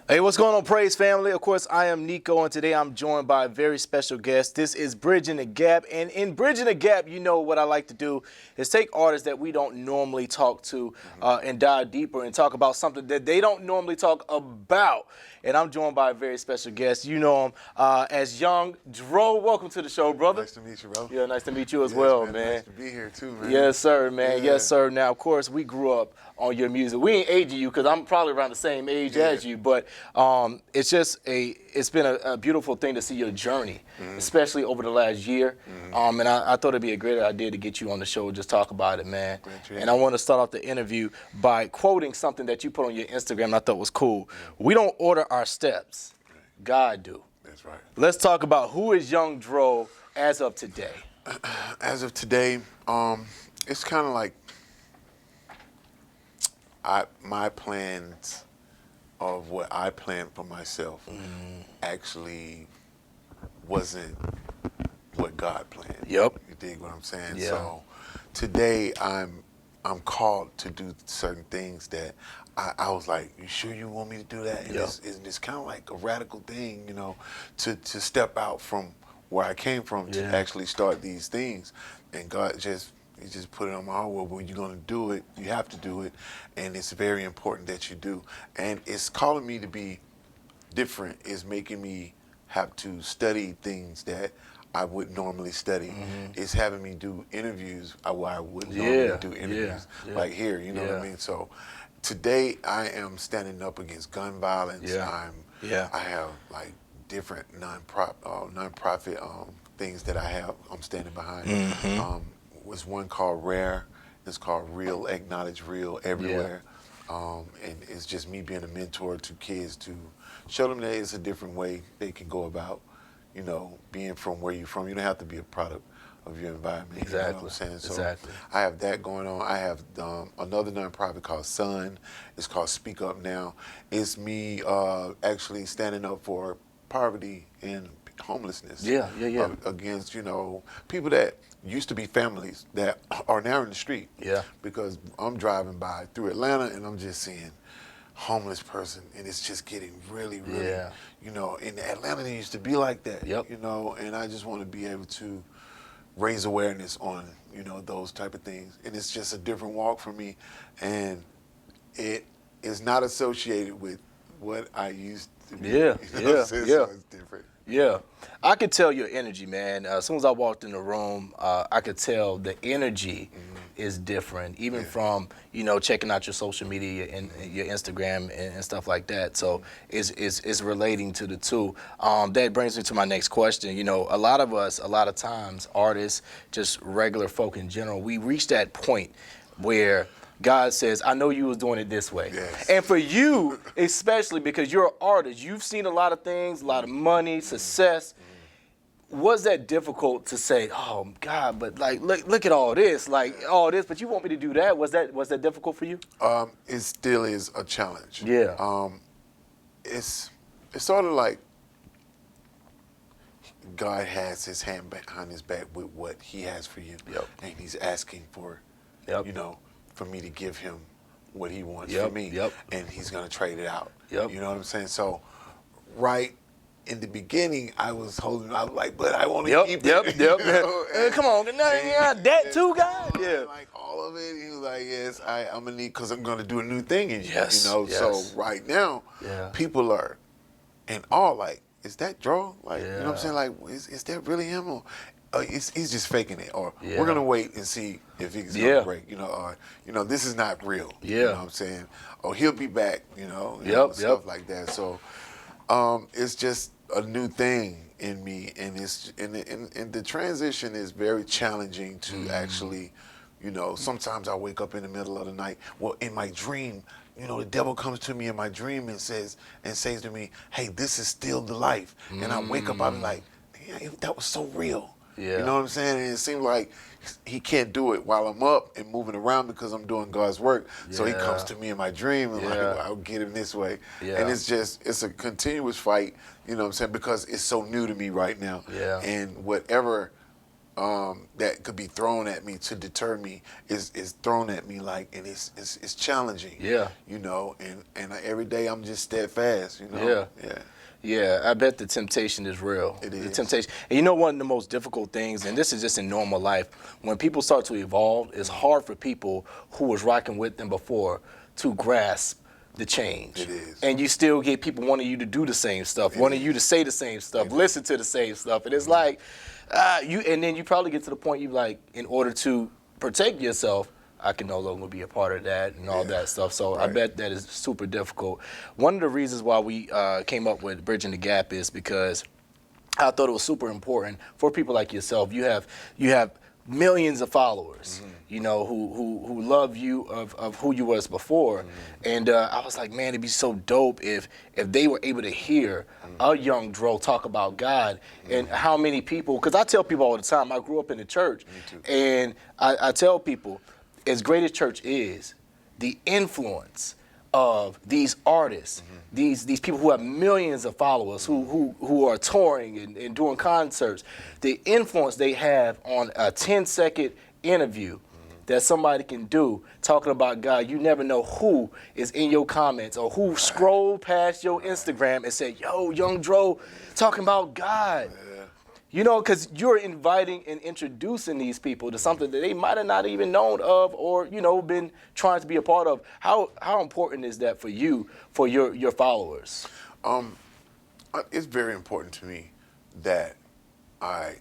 Hey, what's going on, Praise family? Of course, I am Nico, and today I'm joined by a very special guest. This is Bridging the Gap, and in Bridging the Gap, you know what I like to do is take artists that we don't normally talk to and dive deeper and talk about something that they don't normally talk about. And I'm joined by a very special guest. You know him as Young Dro. Welcome to the show, brother. Nice to meet you, bro. Yeah, nice to meet you as Yes, well, man. man. Nice to be here too, man. Yes, sir, man. Yeah. Yes, sir. Now, of course, we grew up on your music. We ain't aging you because I'm probably around the same age as you, but it's been a beautiful thing to see your journey, especially over the last year. And I thought it'd be a great idea to get you on the show and just talk about it, man. And I want to start off the interview by quoting something that you put on your Instagram and I thought was cool. We don't order our steps, God do. That's right. Let's talk about who is Young Dro as of today. As of today, it's kind of like my plans of what I planned for myself actually wasn't what God planned. Yep. You dig what I'm saying? Yeah. So today I'm called to do certain things that I was like, you sure you want me to do that? And Yep. it's kind of like a radical thing, you know, to step out from where I came from to actually start these things. And God He just put it on my heart, well, when you're going to do it, you have to do it. And it's very important that you do. And it's calling me to be different. It's making me have to study things that I wouldn't normally study. It's having me do interviews where I wouldn't normally do interviews, like here, you know what I mean? So today I am standing up against gun violence. I have like different non-profit things that I'm standing behind. Was one called Rare. It's called Real, Acknowledge Real Everywhere. And it's just me being a mentor to kids to show them that it's a different way they can go about, you know, being from where you're from. You don't have to be a product of your environment. Exactly. You know what I'm saying? So Exactly. I have that going on. I have another nonprofit called Sun. It's called Speak Up Now. It's me actually standing up for poverty and homelessness. Against, you know, people that used to be families that are now in the street. Because I'm driving by through Atlanta and I'm just seeing homeless person and it's just getting really, you know, in Atlanta it used to be like that. You know, and I just want to be able to raise awareness on, you know, those type of things. And it's just a different walk for me. And it is not associated with what I used to be. You know so it's different. Yeah, I could tell your energy, man. As soon as I walked in the room, I could tell the energy is different, even from, you know, checking out your social media and your Instagram and stuff like that. So it's relating to the two. That brings me to my next question. You know, a lot of us, a lot of times, artists, just regular folk in general, we reach that point where God says, I know you was doing it this way. And for you, especially because you're an artist, you've seen a lot of things, a lot of money, success. Was that difficult to say, oh God, but like look at all this, but you want me to do that? Was that difficult for you? It still is a challenge. It's sort of like God has his hand behind his back with what he has for you. And he's asking for, you know, for me to give him what he wants for me. And he's going to trade it out. You know what I'm saying? So right in the beginning, I was like, but I want to keep it. You know? Come on, that too, God? Like all of it, he was like, yes, I'm going to need, because I'm going to do a new thing in you. Yes, you know, so right now, people are in awe, like, is that Dro? Like, you know what I'm saying? Like, is that really him? Or he's just faking it, or we're gonna wait and see if he's gonna break, you know, or you know, this is not real. You know what I'm saying? Or he'll be back, you know, stuff like that. So it's just a new thing in me, and it's and the transition is very challenging to actually, you know, sometimes I wake up in the middle of the night. Well, in my dream, you know, the devil comes to me in my dream and says to me, hey, this is still the life. And I wake up, I'm like, yeah, that was so real. You know what I'm saying? And it seems like he can't do it while I'm up and moving around because I'm doing God's work. So he comes to me in my dream and like, well, I'll get him this way. And it's a continuous fight, you know what I'm saying? Because it's so new to me right now. And whatever that could be thrown at me to deter me is thrown at me, like, and it's challenging. Yeah. You know, and every day I'm just steadfast. You know. Yeah. Yeah. Yeah, I bet the temptation is real. It The is. temptation. And you know, one of the most difficult things, and this is just in normal life, when people start to evolve, it's hard for people who was rocking with them before to grasp the change. It is. And you still get people wanting you to do the same stuff, It wanting is. you to say the same stuff, It listen to the same stuff. And it's like, and then you probably get to the point you like, in order to protect yourself, I can no longer be a part of that and all that stuff. So I Right. bet that is super difficult. One of the reasons why we came up with Bridging the Gap is because I thought it was super important for people like yourself. You have millions of followers, you know, who love you of who you was before. And I was like, man, it'd be so dope if they were able to hear a Young Dro talk about God and how many people, because I tell people all the time, I grew up in the church, and I tell people, as great as church is, the influence of these artists, these people who have millions of followers, who are touring and doing concerts, the influence they have on a 10-second interview that somebody can do talking about God. You never know who is in your comments or who scrolled past your Instagram and said, yo, Young Dro talking about God. You know, because you're inviting and introducing these people to something that they might have not even known of or, you know, been trying to be a part of. How important is that for you, for your followers? It's very important to me that I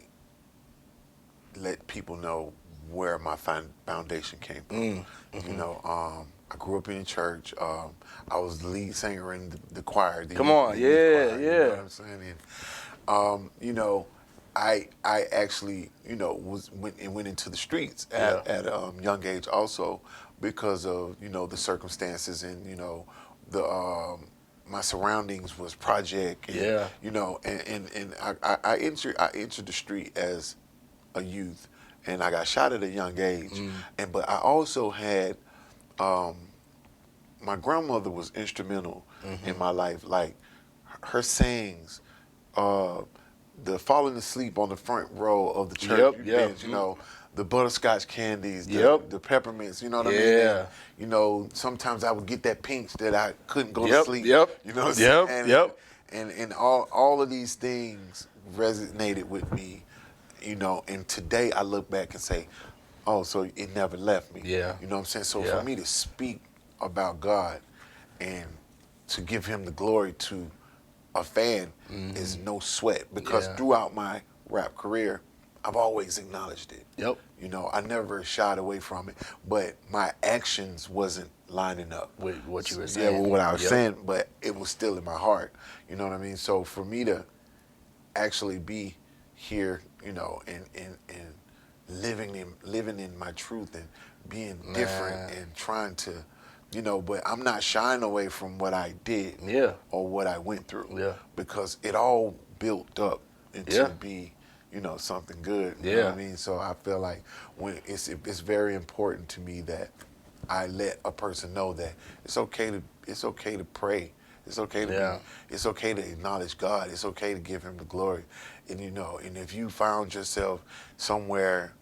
let people know where my foundation came from. You know, I grew up in church. I was the lead singer in the choir. Come on, yeah, choir, yeah. You know what I'm saying? And, you know, I actually, you know, went into the streets at a young age also because of, you know, the circumstances and, you know, the my surroundings was project. And, you know, and I entered the street as a youth, and I got shot at a young age. But I also had my grandmother was instrumental in my life. Like her sayings, the falling asleep on the front row of the church bench, you know, the butterscotch candies, the peppermints, you know what I mean? And, you know, sometimes I would get that pinch that I couldn't go to sleep. You know what I'm saying? And all of these things resonated with me, you know, and today I look back and say, oh, so it never left me. You know what I'm saying? So for me to speak about God and to give him the glory to a fan is no sweat, because throughout my rap career, I've always acknowledged it. You know, I never shied away from it, but my actions wasn't lining up with what you were saying. Yeah, with what I was saying, but it was still in my heart. You know what I mean? So for me to actually be here, you know, and living in my truth and being different and trying to, you know, but I'm not shying away from what I did or what I went through because it all built up into be, you know, something good. You know what I mean? So I feel like when it's very important to me that I let a person know that it's okay to pray. It's okay to it's okay to acknowledge God. It's okay to give him the glory. And you know, and if you found yourself somewhere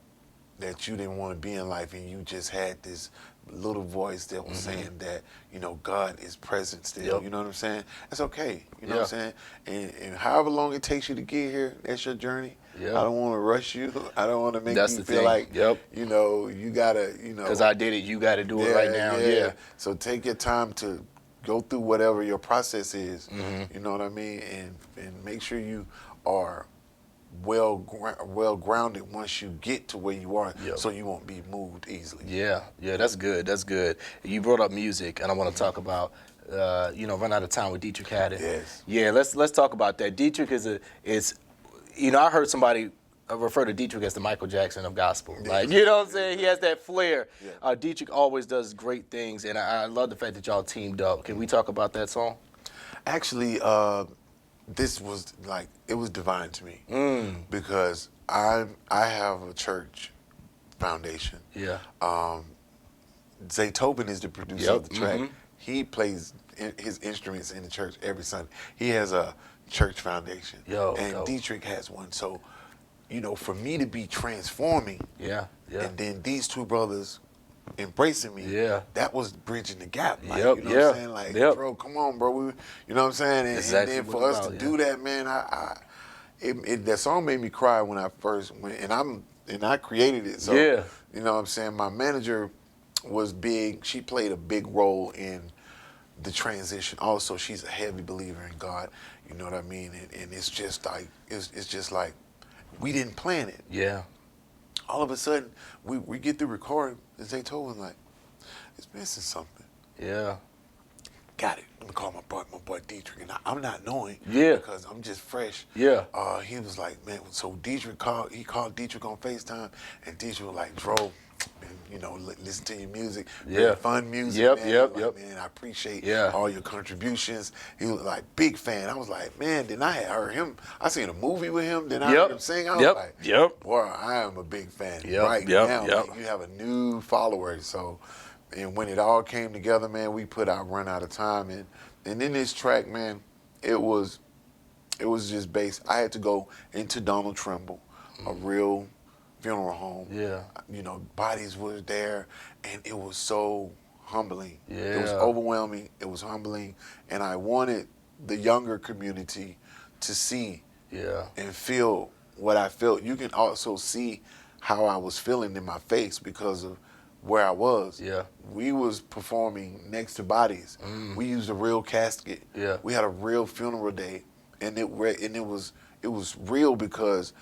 that you didn't want to be in life and you just had this little voice that was saying that, you know, God is present still, you know what I'm saying? It's okay, you know what I'm saying? And however long it takes you to get here, that's your journey. I don't want to rush you. I don't want to make you feel like, you know, you got to, you know. Because I did it, you got to do it right now. So take your time to go through whatever your process is, you know what I mean? And make sure you are well grounded once you get to where you are, so you won't be moved easily. That's good. That's good. You brought up music, and I want to talk about, you know, Run Out of Time with Dietrich Haddon. Let's talk about that. Dietrich is, you know, I heard somebody refer to Dietrich as the Michael Jackson of gospel. Like, you know what I'm saying? He has that flair. Dietrich always does great things, and I love the fact that y'all teamed up. Can we talk about that song? Actually, this was like, it was divine to me because I have a church foundation. Zay Tobin is the producer of the track. He plays his instruments in the church every Sunday. He has a church foundation, and Dietrich has one. So you know, for me to be transforming, Yeah. Yeah. and then these two brothers embracing me, Yeah. that was bridging the gap. Like, Yep. you know Yeah. what I'm saying? Like, Yep. bro, come on, bro. You know what I'm saying? Exactly And then what for it's us to about, do that, man, that song made me cry when I first went, and I created it. So, Yeah. you know what I'm saying? My manager was big. She played a big role in the transition. Also, she's a heavy believer in God. You know what I mean? And it's just like it's just like we didn't plan it. Yeah. All of a sudden, we get through recording, and they told him like, it's missing something. Yeah. Got it. Let me call my boy Dietrich, and I'm not knowing Yeah. because I'm just fresh. Yeah. He was like, man. So Dietrich called Dietrich on FaceTime, and Dietrich was like, Dro, man, you know, listen to your music. Yeah. Very fun music, Yep, man. yep, Like, yep. man, I appreciate Yeah. all your contributions. He was like, big fan. I was like, man, then I had heard him. I seen a movie with him. Then I Yep. heard him sing. I was Yep. like, Yep. boy, I am a big fan. Yep, Right yep, now, yep. man, you have a new follower. So, and when it all came together, man, we put out Run Out of Time, and in this track, man, it was just based. I had to go into Donald Trumbull, a real funeral home. Yeah. You know, bodies was there, and it was so humbling. It was Yeah. overwhelming. It was humbling, and I wanted the younger community to see Yeah. and feel what I felt. You can also see how I was feeling in my face because of where I was. Yeah. We was performing next to bodies. We used a real casket. Yeah. We had a real funeral day, and it was real because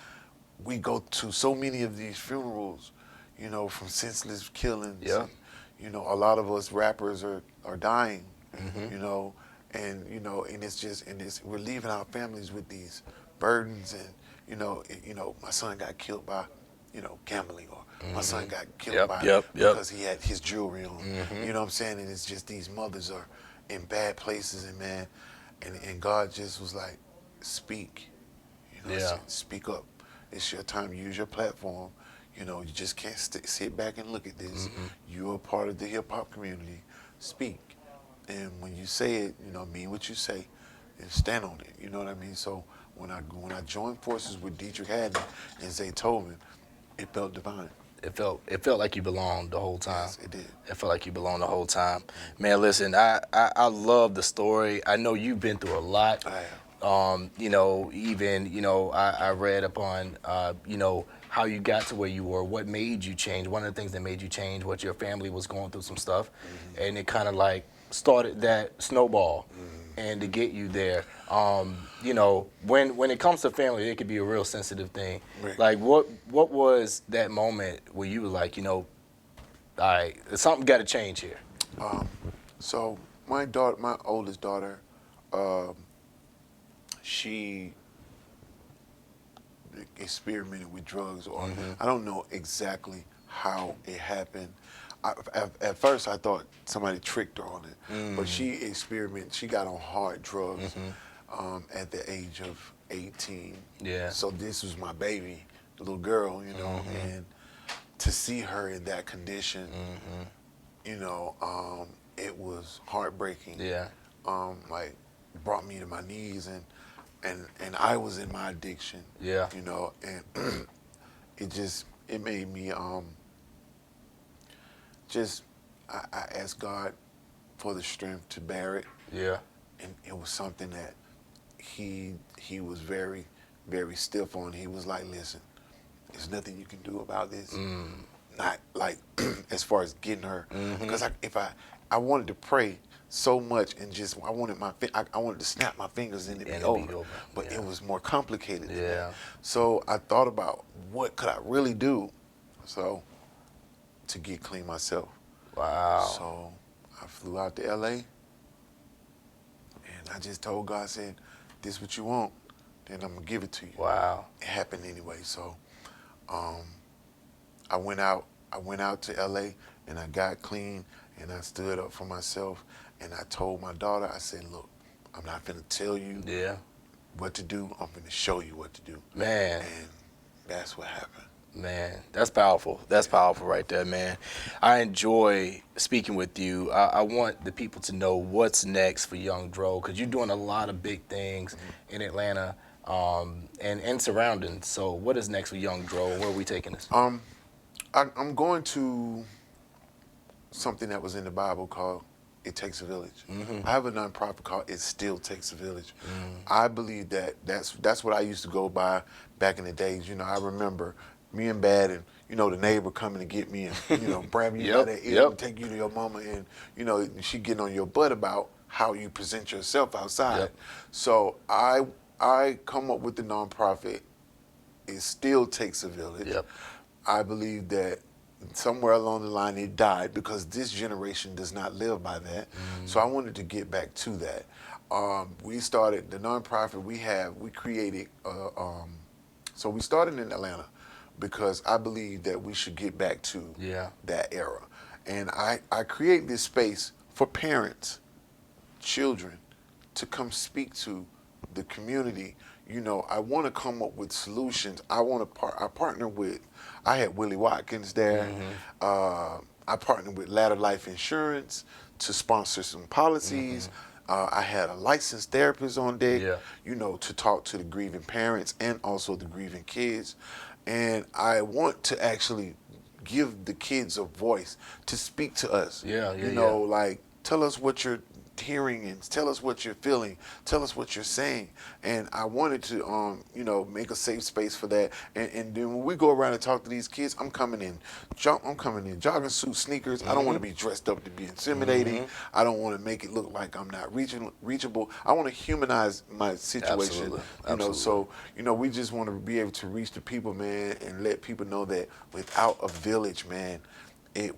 we go to so many of these funerals, you know, from senseless killings. Yeah. You know, a lot of us rappers are dying. Mm-hmm. You know, and we're leaving our families with these burdens, and my son got killed by, gambling, or my son got killed because he had his jewelry on. Mm-hmm. You know what I'm saying? And it's just these mothers are in bad places, and man, and God just was like, speak, speak up. It's your time. Use your platform. You know, you just can't sit back and look at this. Mm-hmm. You're a part of the hip hop community. Speak. And when you say it, mean what you say, and stand on it. You know what I mean? So when I joined forces with Dietrich Haddon and Zaytoven, it felt divine. It felt like you belonged the whole time. Yes, it did. It felt like you belonged the whole time. Man, listen, I love the story. I know you've been through a lot. I have. I read upon, how you got to where you were, what made you change. One of the things that made you change, what your family was going through some stuff, and it kind of like started that snowball, and to get you there. When it comes to family, it could be a real sensitive thing. Right. Like, what was that moment where you were like, all right, something got to change here? So my oldest daughter, she experimented with drugs, or I don't know exactly how it happened. At first, I thought somebody tricked her on it, but she experimented. She got on hard drugs at the age of 18. Yeah. So this was my baby, the little girl, and to see her in that condition, it was heartbreaking. Yeah. Like, brought me to my knees, and I was in my addiction. Yeah. And it made me I asked God for the strength to bear it. Yeah. And it was something that he was very, very stiff on. He was like, listen, there's nothing you can do about this. Not like as far as getting her, because I wanted to pray so much, and just I wanted to snap my fingers and it be over. But it was more complicated than that. So I thought about what could I really do, so to get clean myself. Wow. So I flew out to LA, and I just told God, I said, this is what you want, then I'm gonna give it to you. Wow. It happened anyway. So I went out to LA, and I got clean, and I stood up for myself, and I told my daughter, I said, look, I'm not gonna tell you what to do, I'm gonna show you what to do. Man. And that's what happened. Man, that's powerful. That's powerful right there, man. I enjoy speaking with you. I want the people to know what's next for Young Dro, because you're doing a lot of big things in Atlanta. and surroundings. So what is next with Young Dro? Where are we taking this? I'm going to something that was in the Bible called "It Takes a Village." I have a nonprofit called "It Still Takes a Village." I believe that that's what I used to go by back in the days. You know, I remember me and Bad and the neighbor coming to get me and grab you by the ear and take you to your mama and she getting on your butt about how you present yourself outside. So I come up with the nonprofit. It Still Takes a Village. I believe that somewhere along the line it died because this generation does not live by that. So I wanted to get back to that. We started the nonprofit. We created. So we started in Atlanta because I believe that we should get back to that era. And I create this space for parents, children, to come speak to the community. I want to come up with solutions. I partner with. I had Willie Watkins there. I partnered with Ladder Life Insurance to sponsor some policies. I had a licensed therapist on deck, to talk to the grieving parents and also the grieving kids. And I want to actually give the kids a voice to speak to us. Like tell us what you're hearing and tell us what you're feeling, tell us what you're saying. And I wanted to make a safe space for that. And then when we go around and talk to these kids, I'm coming in jogging suit, sneakers. I don't want to be dressed up to be intimidating. I don't want to make it look like I'm not reachable. I want to humanize my situation. Absolutely. So we just want to be able to reach the people, man, and let people know that without a village, man,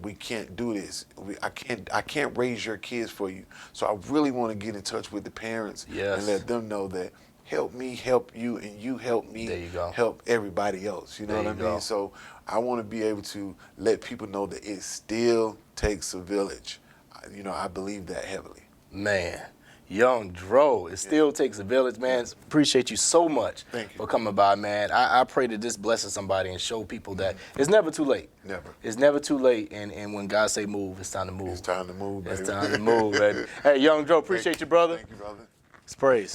we can't do this. I can't raise your kids for you. So I really want to get in touch with the parents and let them know that help me help you and you help me help everybody else. You know what I mean? So I want to be able to let people know that it still takes a village. I believe that heavily. Man, Young Dro, it still takes a village, man. Appreciate you so much for coming by, man. I pray that this blesses somebody and show people that it's never too late. Never. It's never too late, and when God say move, it's time to move. It's time to move, baby. It's time to move, baby. Hey, Young Dro, appreciate you, brother. Thank you, brother. It's praise.